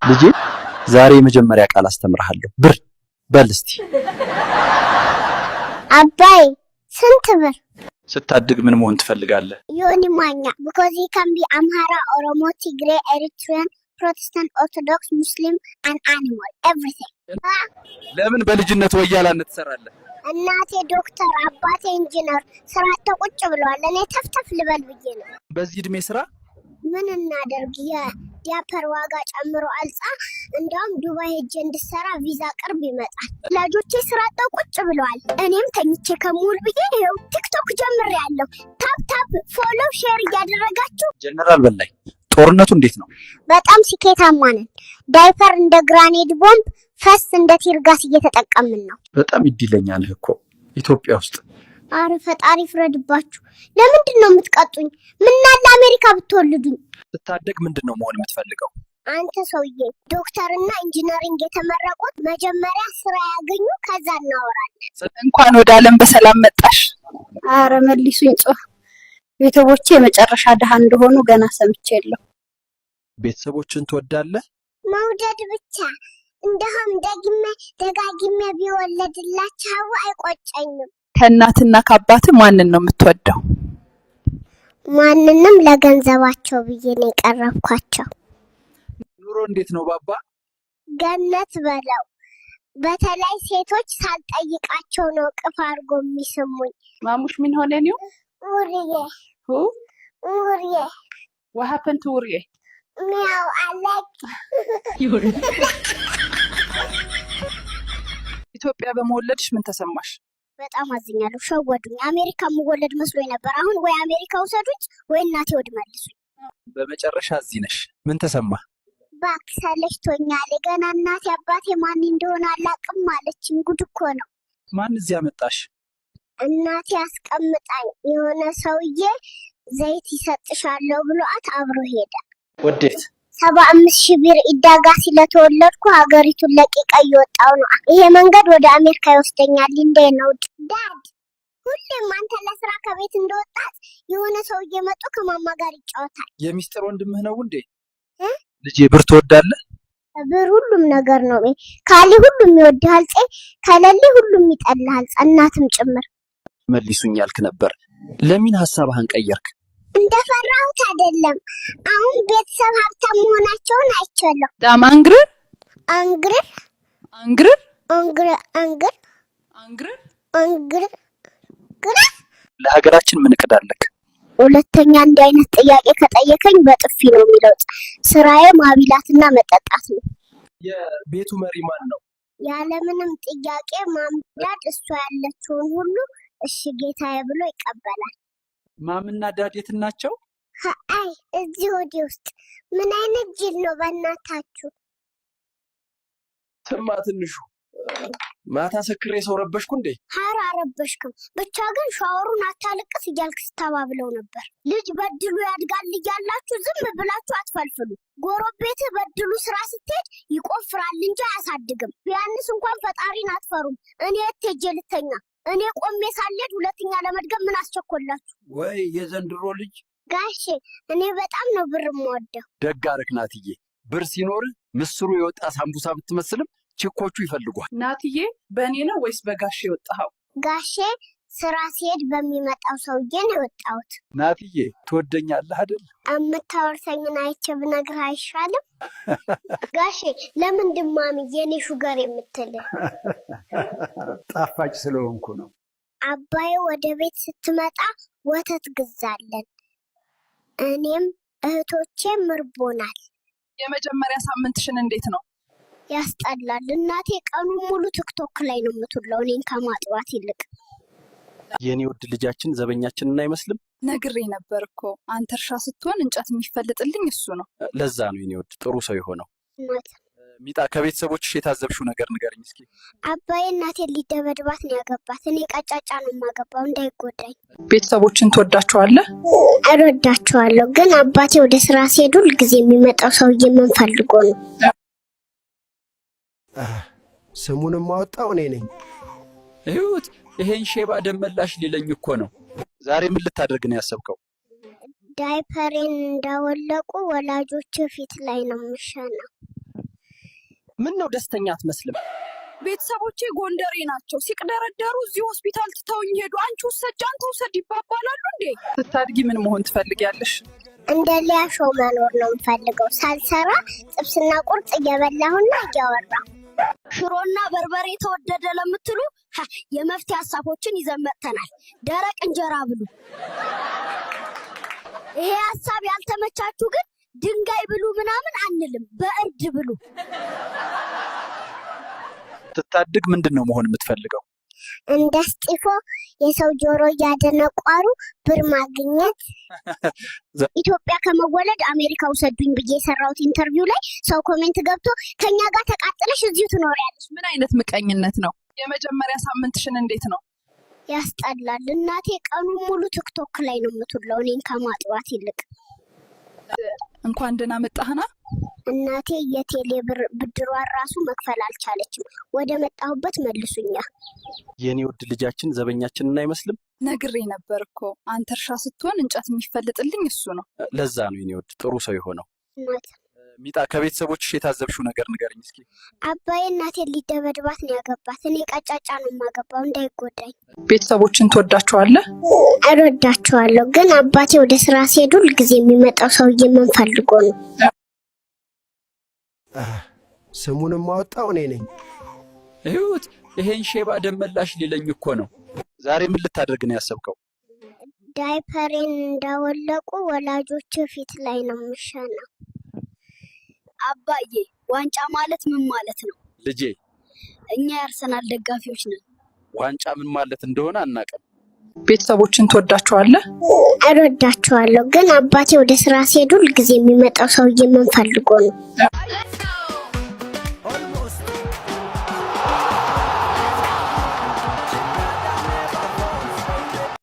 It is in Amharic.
ልጄ ዛሬ የመጀመሪያ ቃል አስተምርሃለሁ። ብር በል እስቲ። አባይ ስንት ብር? ስታድግ ምን መሆን ትፈልጋለህ? ዮኒ ማኛ because he can be Amhara, Oromo, Tigray, Eritrean, Protestant, Orthodox, Muslim and animal everything. ለምን በልጅነት ወያላነት ትሰራለህ? እናቴ ዶክተር አባቴ ኢንጂነር ስራቸው ቁጭ ብለዋል። እኔ ተፍተፍ ልበል ብዬ ነው። በዚህ እድሜ ስራ ምን እናደርግ? የዲያፐር ዋጋ ጨምሮ አልጻ እንደውም ዱባይ ሄጄ እንድሰራ ቪዛ ቅርብ ይመጣል። ልጆቼ ስራቸው ቁጭ ብለዋል። እኔም ተኝቼ ከሙል ብዬ ይኸው ቲክቶክ ጀምሬያለሁ። ታፕ ፎሎ ሼር እያደረጋችሁ። ጀነራል በላይ ጦርነቱ እንዴት ነው? በጣም ስኬታማ ነን። ዳይፐር እንደ ግራኔድ ቦምብ፣ ፈስ እንደ ቲርጋስ እየተጠቀምን ነው። በጣም ይድለኛ ነህ እኮ ኢትዮጵያ ውስጥ። አረ ፈጣሪ ፍረድባችሁ። ለምንድን ነው የምትቀጡኝ? ምናለ አሜሪካ ብትወልዱኝ። ስታደግ ምንድነው መሆን የምትፈልገው? አንተ ሰውዬ ዶክተርና ኢንጂነሪንግ የተመረቁት መጀመሪያ ስራ ያገኙ ከዛ እናወራለን። እንኳን ወደ ዓለም በሰላም መጣሽ። አረ መልሱኝ ጾህ ቤተሰቦቼ የመጨረሻ ደሃ እንደሆኑ ገና ሰምቻለሁ። ቤተሰቦችን ትወዳለህ? መውደድ ብቻ እንደውም ደጋግሜ ቢወለድላቸው አይቆጨኝም። ከእናትና ከአባት ማንን ነው የምትወደው? ማንንም ለገንዘባቸው ብዬ ነው የቀረብኳቸው። ኑሮ እንዴት ነው ባባ? ገነት በለው። በተለይ ሴቶች ሳልጠይቃቸው ነው ቅፍ አድርጎ የሚስሙኝ። ማሙሽ ምን ሆነ ነው? ኡሪዬ who ኡሪዬ what happened to ኡሪዬ? ሚያው አለች። ኢትዮጵያ በመወለድሽ ምን ተሰማሽ? በጣም አዝኛለሁ። ሸወዱኝ። አሜሪካ የምወለድ መስሎኝ ነበር። አሁን ወይ አሜሪካ ውሰዱኝ ወይ እናቴ ወድ መልሱኝ። በመጨረሻ እዚህ ነሽ። ምን ተሰማ? እባክህ ሰለችቶኛል። ገና እናቴ አባቴ ማን እንደሆነ አላውቅም አለችኝ። ጉድ እኮ ነው። ማን እዚህ አመጣሽ? እናቴ አስቀምጣኝ የሆነ ሰውዬ ዘይት ይሰጥሻለሁ ብሏት አብሮ ሄደ። ወዴት? 75,000 ብር ኢዳጋ ስለተወለድኩ ሀገሪቱን ለቅቄ እየወጣሁ ነው። ይሄ መንገድ ወደ አሜሪካ ይወስደኛል። እንዴ ነው ዳድ? ሁሌም አንተ ለስራ ከቤት እንደወጣት የሆነ ሰውዬ መጥቶ ከማማ ጋር ይጫወታል። የሚስጥር ወንድምህ ነው እንዴ? ልጄ ብር ትወዳለህ? ብር ሁሉም ነገር ነው። ካሊ ሁሉም ይወድሃል፣ ከሌሊ ሁሉም ይጠላሃል፣ እናትም ጭምር። መልሱኝ ያልክ ነበር። ለምን ሐሳብህን ቀየርክ? እንደፈራሁት አይደለም። አሁን ቤተሰብ ሀብታም መሆናቸውን አይቻለሁ። ዳም አንግር ለሀገራችን ምን እቅዳለክ? ሁለተኛ እንዲህ አይነት ጥያቄ ከጠየቀኝ በጥፊ ነው የሚለው። ስራዬ ማብላትና መጠጣት ነው። የቤቱ መሪ ማን ነው? ያለምንም ጥያቄ ማምዳድ እሷ ያለችውን ሁሉ እሺ ጌታዬ ብሎ ይቀበላል። ማምና ዳድ የት ናቸው? አይ እዚህ ወዲ ውስጥ ምን አይነት ጅል ነው በእናታችሁ። ስማ ትንሹ ማታ ሰክሬ ሰው ረበሽኩ እንዴ? ሐራ አረበሽኩም። ብቻ ግን ሻወሩን አታልቅስ እያልክ ስታባብለው ነበር። ልጅ በድሉ ያድጋል እያላችሁ ዝም ብላችሁ አትፈልፍሉ። ጎረቤት በድሉ ስራ ስትሄድ ይቆፍራል እንጂ አያሳድግም። ቢያንስ እንኳን ፈጣሪን አትፈሩም። እኔ እቴጄ ልተኛ እኔ ቆሜ ሳልሄድ ሁለተኛ ለመድገም ምን አስቸኮላችሁ? ወይ የዘንድሮ ልጅ ጋሼ እኔ በጣም ነው ብር የምወደው። ደግ አደረክ ናትዬ። ብር ሲኖር ምስሩ የወጣ ሳምቡሳ ብትመስልም ችኮቹ ይፈልጓል። ናትዬ በእኔ ነው ወይስ በጋሼ የወጣኸው? ጋሼ ስራ ሲሄድ በሚመጣው ሰውዬ ነው የወጣሁት። ናትዬ ትወደኛለህ አይደል? የምታወርሰኝን አይቼ ብነግርህ አይሻልም? ጋሼ ለምንድን ማሚዬ እኔ ሹገር የምትል? ጣፋጭ ስለሆንኩ ነው። አባዬ ወደ ቤት ስትመጣ ወተት ግዛለን። እኔም እህቶቼም እርቦናል። የመጀመሪያ ሳምንትሽን እንዴት ነው? ያስጠላል። እናቴ ቀኑን ሙሉ ቲክቶክ ላይ ነው የምትውለው እኔን ከማጥባት ይልቅ። የኔ ውድ ልጃችን ዘበኛችንን አይመስልም? ነግሬ ነበር እኮ አንተ እርሻ ስትሆን እንጨት የሚፈልጥልኝ እሱ ነው። ለዛ ነው የኔ ውድ ጥሩ ሰው የሆነው። ሞት ሚጣ ከቤተሰቦችሽ የታዘብሽው ነገር ንገረኝ እስኪ። አባዬ እናቴን ሊደበድባት ነው ያገባት። እኔ ቀጫጫ ነው የማገባው እንዳይጎዳኝ። ቤተሰቦችን ትወዳቸዋለህ? እወዳቸዋለሁ፣ ግን አባቴ ወደ ስራ ሲሄድ ሁልጊዜ የሚመጣው ሰውዬ ምን ፈልጎ ነው? ስሙንም ማወጣው እኔ ነኝ። እዩት፣ ይሄን ሼባ ደመላሽ ሊለኝ እኮ ነው። ዛሬ ምን ልታደርግ ነው ያሰብከው? ዳይፐሬን እንዳወለቁ ወላጆች ፊት ላይ ነው የምሸናው። ምን ነው ደስተኛ አትመስልም? ቤተሰቦቼ ጎንደሬ ናቸው። ሲቅደረደሩ እዚህ ሆስፒታል ትተውኝ ሄዱ። አንቺ ውሰጅ አንተ ውሰድ ይባባላሉ እንዴ? ስታድጊ ምን መሆን ትፈልጊያለሽ? እንደ ሊያሾ መኖር ነው የምፈልገው። ሳልሰራ ጥብስና ቁርጥ እየበላሁና እያወራሁ። ሽሮና በርበሬ ተወደደ ለምትሉ የመፍትሄ ሀሳቦችን ይዘን መጥተናል። ደረቅ እንጀራ ብሉ። ይሄ ሀሳብ ያልተመቻችሁ ግን ድንጋይ ብሉ ምናምን አንልም፣ በእርድ ብሉ። ስታድግ ምንድን ነው መሆን የምትፈልገው? እንደ እስጢፎ የሰው ጆሮ እያደነቋሩ ብር ማግኘት። ኢትዮጵያ ከመወለድ አሜሪካ ውሰዱኝ ብዬ የሰራሁት ኢንተርቪው ላይ ሰው ኮሜንት ገብቶ ከኛ ጋር ተቃጥለሽ እዚሁ ትኖሪያለሽ። ምን አይነት ምቀኝነት ነው? የመጀመሪያ ሳምንትሽን እንዴት ነው? ያስጠላል። እናቴ ቀኑን ሙሉ ቲክቶክ ላይ ነው የምትውለው እኔን ከማጥባት ይልቅ። እንኳን ደህና መጣህና። እናቴ የቴሌ ብድሯን ራሱ መክፈል አልቻለችም። ወደ መጣሁበት መልሱኛ። የኔ ውድ ልጃችን ዘበኛችንን አይመስልም? ነግሬ ነበር እኮ አንተ እርሻ ስትሆን እንጨት የሚፈልጥልኝ እሱ ነው። ለዛ ነው የኔ ውድ ጥሩ ሰው የሆነው። እናት ሚጣ ከቤተሰቦችሽ የታዘብሽው ነገር ንገረኝ እስኪ። አባዬ እናቴን ሊደበድባት ነው ያገባት። እኔ ቀጫጫ ነው የማገባው እንዳይጎዳኝ። ቤተሰቦችን ትወዳቸዋለህ? እወዳቸዋለሁ፣ ግን አባቴ ወደ ስራ ሲሄዱ ሁልጊዜ የሚመጣው ሰውዬ ምን ፈልጎ ነው? ስሙንም ማወጣው እኔ ነኝ። እዩት፣ ይሄን ሼባ ደመላሽ ሊለኝ እኮ ነው። ዛሬ ምን ልታደርግ ነው ያሰብከው? ዳይፐሬን እንዳወለቁ ወላጆች ፊት ላይ ነው የምሸናው። አባዬ ዋንጫ ማለት ምን ማለት ነው? ልጄ እኛ የአርሰናል ደጋፊዎች ነን። ዋንጫ ምን ማለት እንደሆነ አናውቅም። ቤተሰቦችን ትወዳቸዋለህ? እወዳቸዋለሁ፣ ግን አባቴ ወደ ስራ ሲሄዱ ሁልጊዜ የሚመጣው ሰውዬ ምን ፈልጎ ነው?